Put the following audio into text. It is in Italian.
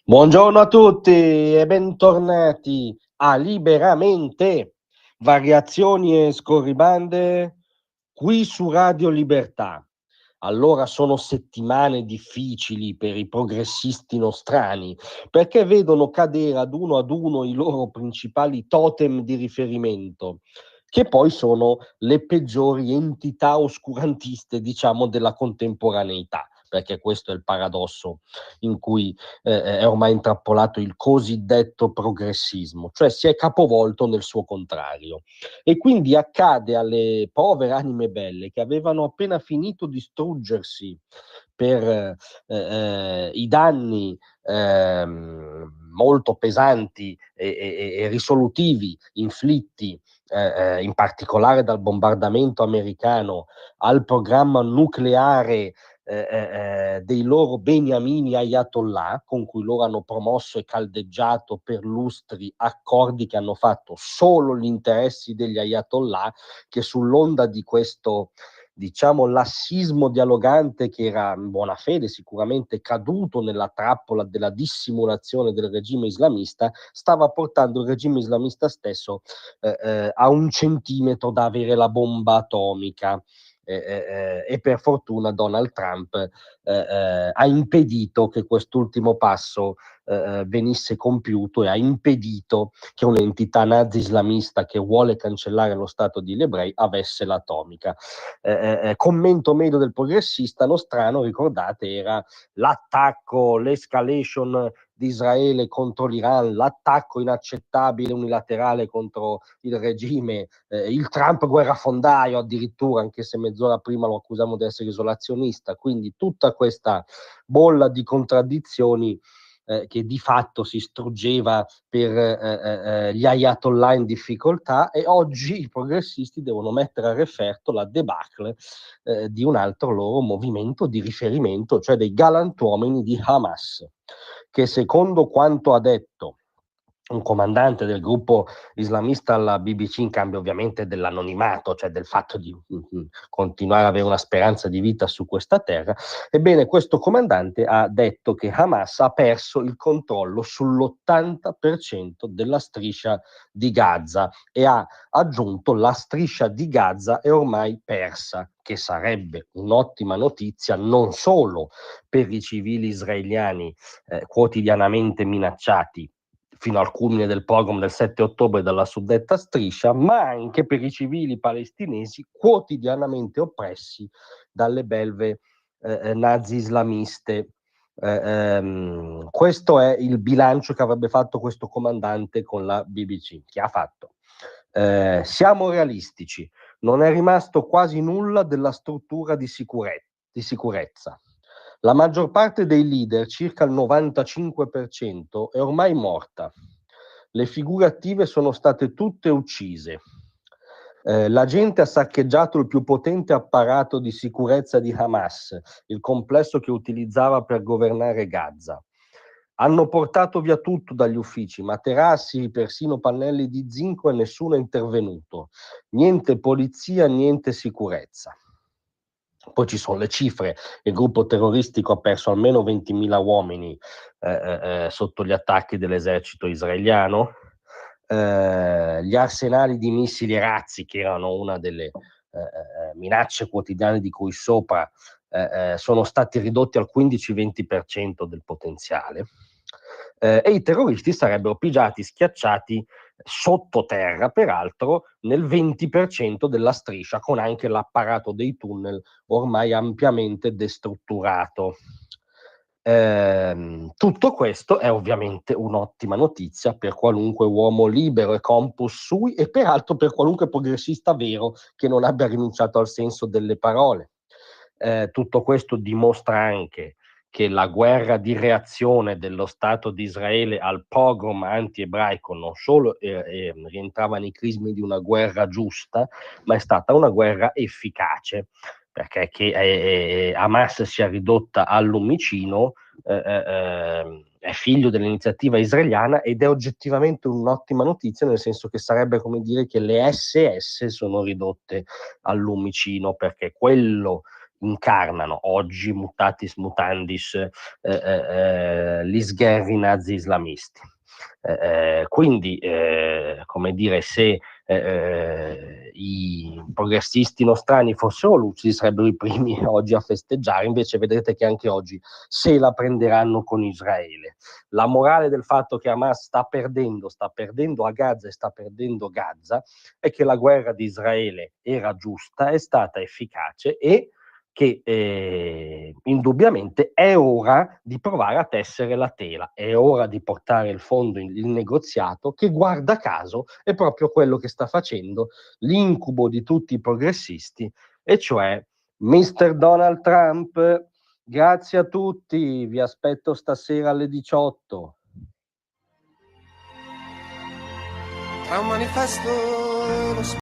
Buongiorno a tutti e bentornati a Liberamente, variazioni e scorribande qui su Radio Libertà. Allora sono settimane difficili per i progressisti nostrani, perché vedono cadere ad uno i loro principali totem di riferimento, che poi sono le peggiori entità oscurantiste, diciamo, della contemporaneità, perché questo è il paradosso in cui è ormai intrappolato il cosiddetto progressismo, cioè si è capovolto nel suo contrario. E quindi accade alle povere anime belle che avevano appena finito di struggersi per i danni molto pesanti e risolutivi inflitti in particolare dal bombardamento americano al programma nucleare dei loro beniamini ayatollah, con cui loro hanno promosso e caldeggiato per lustri accordi che hanno fatto solo gli interessi degli ayatollah, che sull'onda di questo, diciamo, lassismo dialogante, che era in buona fede sicuramente caduto nella trappola della dissimulazione del regime islamista, stava portando il regime islamista stesso a 1 centimetro da avere la bomba atomica. E per fortuna Donald Trump ha impedito che quest'ultimo passo venisse compiuto, e ha impedito che un'entità nazi-islamista che vuole cancellare lo Stato di ebrei avesse l'atomica. Commento medio del progressista nostrano, ricordate, era l'attacco, l'escalation di Israele contro l'Iran, l'attacco inaccettabile unilaterale contro il regime, il Trump guerrafondaio addirittura, anche se mezz'ora prima lo accusavano di essere isolazionista. Quindi tutta questa bolla di contraddizioni che di fatto si struggeva per gli ayatollah in difficoltà, e oggi i progressisti devono mettere a referto la debacle di un altro loro movimento di riferimento, cioè dei galantuomini di Hamas, che secondo quanto ha detto un comandante del gruppo islamista alla BBC, in cambio ovviamente dell'anonimato, cioè del fatto di continuare ad avere una speranza di vita su questa terra, ebbene questo comandante ha detto che Hamas ha perso il controllo sull'80% della striscia di Gaza, e ha aggiunto: la striscia di Gaza è ormai persa, che sarebbe un'ottima notizia non solo per i civili israeliani quotidianamente minacciati fino al culmine del pogrom del 7 ottobre dalla suddetta striscia, ma anche per i civili palestinesi quotidianamente oppressi dalle belve nazi-islamiste. Questo è il bilancio che avrebbe fatto questo comandante con la BBC, che ha fatto. Siamo realistici, non è rimasto quasi nulla della struttura di sicurezza. La maggior parte dei leader, circa il 95%, è ormai morta. Le figure attive sono state tutte uccise. La gente ha saccheggiato il più potente apparato di sicurezza di Hamas, il complesso che utilizzava per governare Gaza. Hanno portato via tutto dagli uffici, materassi, persino pannelli di zinco, e nessuno è intervenuto. Niente polizia, niente sicurezza. Poi ci sono le cifre: il gruppo terroristico ha perso almeno 20.000 uomini sotto gli attacchi dell'esercito israeliano. Gli arsenali di missili e razzi, che erano una delle minacce quotidiane di cui sopra, sono stati ridotti al 15-20% del potenziale. E i terroristi sarebbero pigiati, schiacciati sottoterra, peraltro nel 20% della striscia, con anche l'apparato dei tunnel ormai ampiamente destrutturato. Tutto questo è ovviamente un'ottima notizia per qualunque uomo libero e compus sui, e peraltro per qualunque progressista vero che non abbia rinunciato al senso delle parole. Tutto questo dimostra anche che la guerra di reazione dello Stato di Israele al pogrom anti-ebraico non solo rientrava nei crismi di una guerra giusta, ma è stata una guerra efficace, perché che Hamas sia ridotta al lumicino è figlio dell'iniziativa israeliana, ed è oggettivamente un'ottima notizia, nel senso che sarebbe come dire che le SS sono ridotte al lumicino, perché quello incarnano oggi, mutatis mutandis, gli sgherri nazi islamisti. Quindi, come dire, se i progressisti nostrani fossero lucidi, sarebbero i primi oggi a festeggiare, invece vedrete che anche oggi se la prenderanno con Israele. La morale del fatto che Hamas sta perdendo a Gaza e sta perdendo Gaza, è che la guerra di Israele era giusta, è stata efficace e che indubbiamente è ora di provare a tessere la tela, è ora di portare il fondo, il negoziato, che guarda caso è proprio quello che sta facendo l'incubo di tutti i progressisti, e cioè Mr. Donald Trump. Grazie a tutti, vi aspetto stasera alle 18. Tra un manifesto e lo